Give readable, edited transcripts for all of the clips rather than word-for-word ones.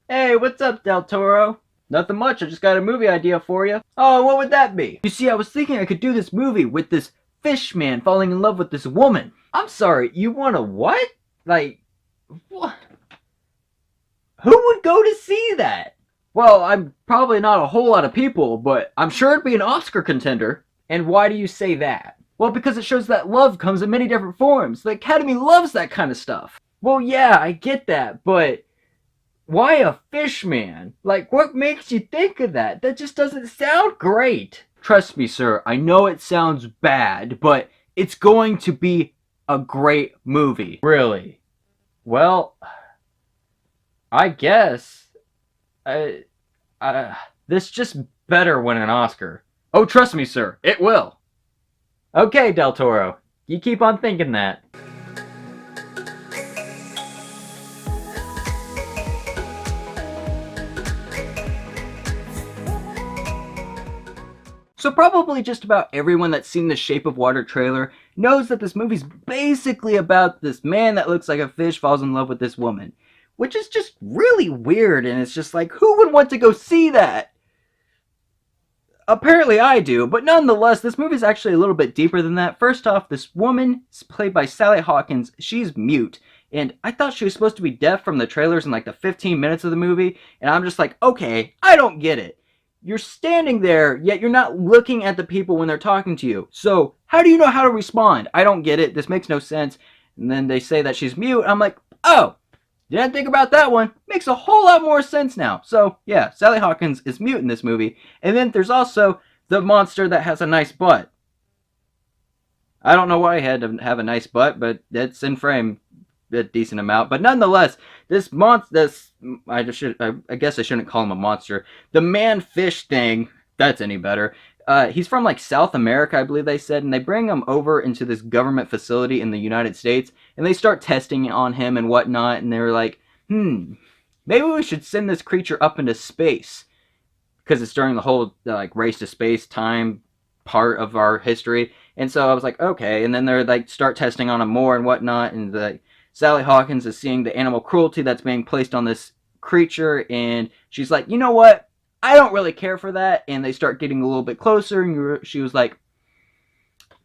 Hey, what's up, Del Toro? Nothing much, I just got a movie idea for you. Oh, what would that be? You see, I was thinking I could do this movie with this fish man falling in love with this woman. I'm sorry, you want a what? Like, what? Who would go to see that? Well, I'm probably not a whole lot of people, but I'm sure it'd be an Oscar contender. And why do you say that? Well, because it shows that love comes in many different forms. The Academy loves that kind of stuff. Well, yeah, I get that, but why a fish man? Like, what makes you think of that? That just doesn't sound great. Trust me, sir, I know it sounds bad, but it's going to be a great movie. Really? Well, I guess. I, this just better win an Oscar. Oh, trust me, sir, it will. Okay, Del Toro, you keep on thinking that. So probably just about everyone that's seen the Shape of Water trailer knows that this movie's basically about this man that looks like a fish falls in love with this woman. Which is just really weird, and it's just like, who would want to go see that? Apparently I do, but nonetheless, this movie's actually a little bit deeper than that. First off, this woman, played by Sally Hawkins, she's mute. And I thought she was supposed to be deaf from the trailers in like the 15 minutes of the movie, and I'm just like, okay, I don't get it. You're standing there, yet you're not looking at the people when they're talking to you. So, how do you know how to respond? I don't get it. This makes no sense. And then they say that she's mute. I'm like, oh, didn't think about that one. Makes a whole lot more sense now. So, yeah, Sally Hawkins is mute in this movie. And then there's also the monster that has a nice butt. I don't know why he had to have a nice butt, but it's in frame a decent amount. But nonetheless, this monster, I guess I shouldn't call him a monster. The man-fish thing, that's any better. He's from like South America, I believe they said, and they bring him over into this government facility in the United States, and they start testing on him and whatnot, and they're like, maybe we should send this creature up into space, because it's during the whole like race to space time part of our history. And so I was like, okay, and then they're like start testing on him more and whatnot, and the Sally Hawkins is seeing the animal cruelty that's being placed on this creature, and she's like, you know what? I don't really care for that. And they start getting a little bit closer, and she was like,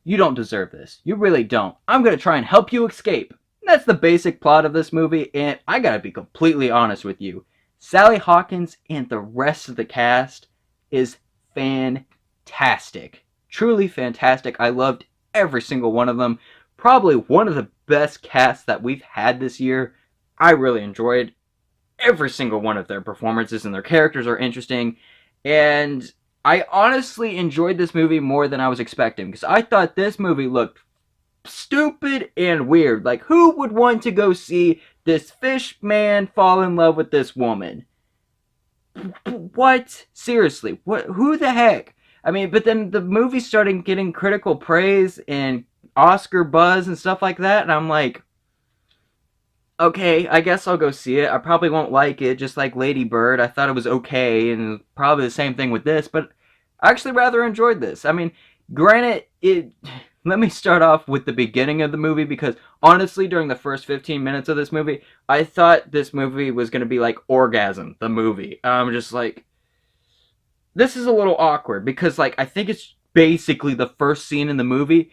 you don't deserve this. You really don't. I'm going to try and help you escape. And that's the basic plot of this movie, and I gotta be completely honest with you. Sally Hawkins and the rest of the cast is fantastic. Truly fantastic. I loved every single one of them. Probably one of the best casts that we've had this year. I really enjoyed every single one of their performances, and their characters are interesting. And I honestly enjoyed this movie more than I was expecting, because I thought this movie looked stupid and weird. Like, who would want to go see this fish man fall in love with this woman? What? Seriously, what? Who the heck? I mean, but then the movie started getting critical praise and Oscar buzz and stuff like that, and I'm like, okay, I guess I'll go see it. I probably won't like it, just like Lady Bird. I thought it was okay, and probably the same thing with this, but I actually rather enjoyed this. I mean, granted, let me start off with the beginning of the movie, because honestly, during the first 15 minutes of this movie, I thought this movie was going to be like Orgasm, the movie. I'm just like, this is a little awkward, because like, I think it's basically the first scene in the movie.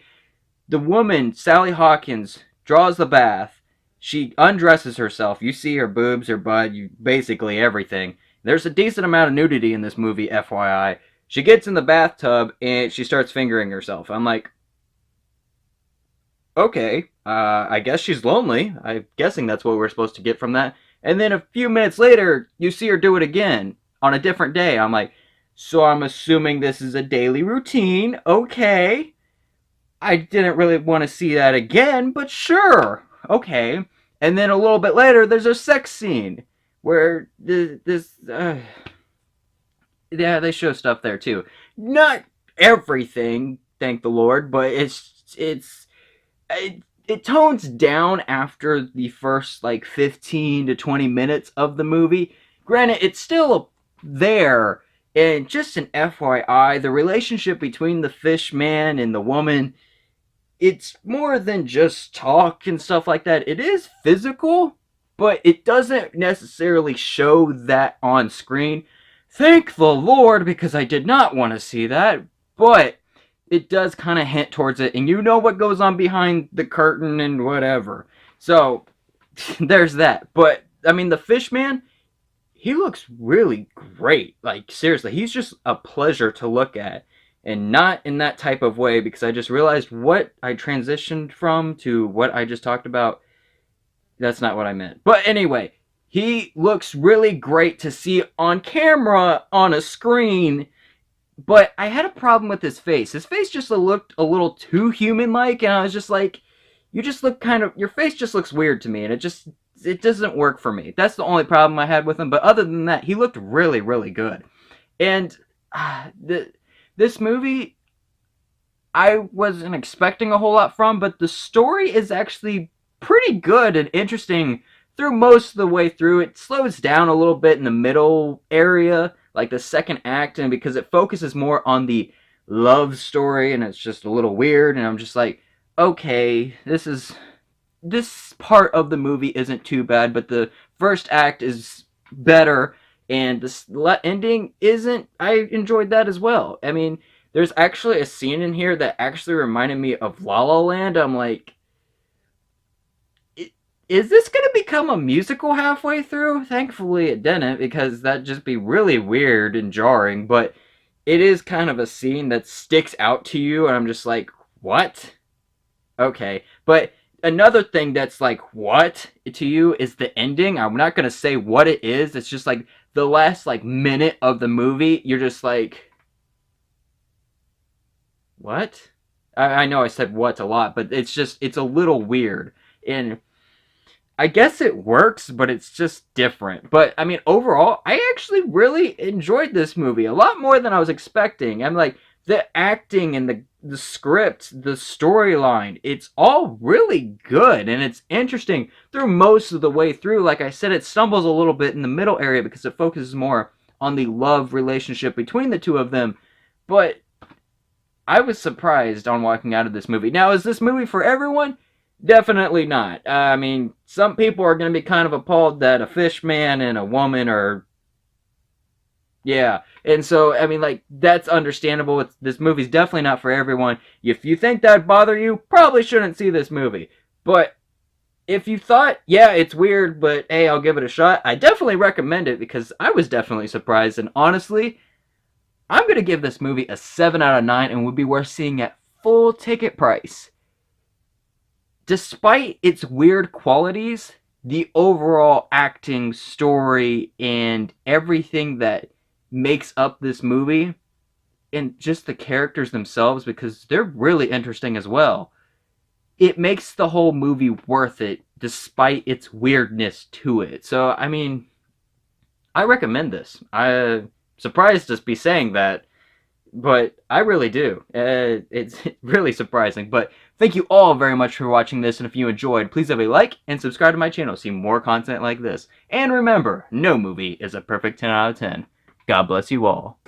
The woman, Sally Hawkins, draws the bath. She undresses herself. You see her boobs, her butt, basically everything. There's a decent amount of nudity in this movie, FYI. She gets in the bathtub and she starts fingering herself. I'm like, okay, I guess she's lonely. I'm guessing that's what we're supposed to get from that. And then a few minutes later, you see her do it again on a different day. I'm like, so I'm assuming this is a daily routine. Okay. I didn't really want to see that again, but sure. Okay. And then a little bit later, there's a sex scene where yeah, they show stuff there too. Not everything, thank the Lord, but it tones down after the first like 15 to 20 minutes of the movie. Granted, it's still there. And just an FYI, the relationship between the fish man and the woman, it's more than just talk and stuff like that. It is physical, but it doesn't necessarily show that on screen. Thank the Lord, because I did not want to see that, but it does kind of hint towards it, and you know what goes on behind the curtain and whatever. So, there's that. But, I mean, the fish man, he looks really great. Like, seriously, he's just a pleasure to look at. And not in that type of way, because I just realized what I transitioned from to what I just talked about. That's not what I meant. But anyway, he looks really great to see on camera, on a screen. But I had a problem with his face. His face just looked a little too human-like, and I was just like, you just look kind of, your face just looks weird to me, and it doesn't work for me. That's the only problem I had with him, but other than that, he looked really, really good. And this movie, I wasn't expecting a whole lot from, but the story is actually pretty good and interesting through most of the way through. It slows down a little bit in the middle area, like the second act, and because it focuses more on the love story, and it's just a little weird, and I'm just like, okay, this part of the movie isn't too bad, but the first act is better, and the ending isn't. I enjoyed that as well. I mean, there's actually a scene in here that actually reminded me of La La Land. I'm like, is this going to become a musical halfway through? Thankfully it didn't, because that'd just be really weird and jarring, but it is kind of a scene that sticks out to you, and I'm just like, what? Okay. But another thing that's like, what to you is the ending. I'm not going to say what it is. It's just like the last like minute of the movie, you're just like, what? I know I said what a lot, but it's a little weird. And I guess it works, but it's just different. But, I mean, overall, I actually really enjoyed this movie. A lot more than I was expecting. I'm like, the acting and the script, the storyline, it's all really good. And it's interesting through most of the way through. Like I said, it stumbles a little bit in the middle area because it focuses more on the love relationship between the two of them. But I was surprised on walking out of this movie. Now, is this movie for everyone? Definitely not. I mean, some people are going to be kind of appalled that a fish man and a woman are... Yeah. And so, I mean, like, that's understandable. This movie's definitely not for everyone. If you think that'd bother you, probably shouldn't see this movie. But if you thought, yeah, it's weird, but hey, I'll give it a shot, I definitely recommend it, because I was definitely surprised. And honestly, I'm going to give this movie a 7 out of 9 and would be worth seeing at full ticket price. Despite its weird qualities, the overall acting, story, and everything that makes up this movie, and just the characters themselves, because they're really interesting as well, it makes the whole movie worth it, despite its weirdness to it. So, I mean, I recommend this. I'm surprised to be saying that, but I really do. It's really surprising. But thank you all very much for watching this, and if you enjoyed, please have a like and subscribe to my channel to see more content like this. And remember, no movie is a perfect 10 out of 10. God bless you all.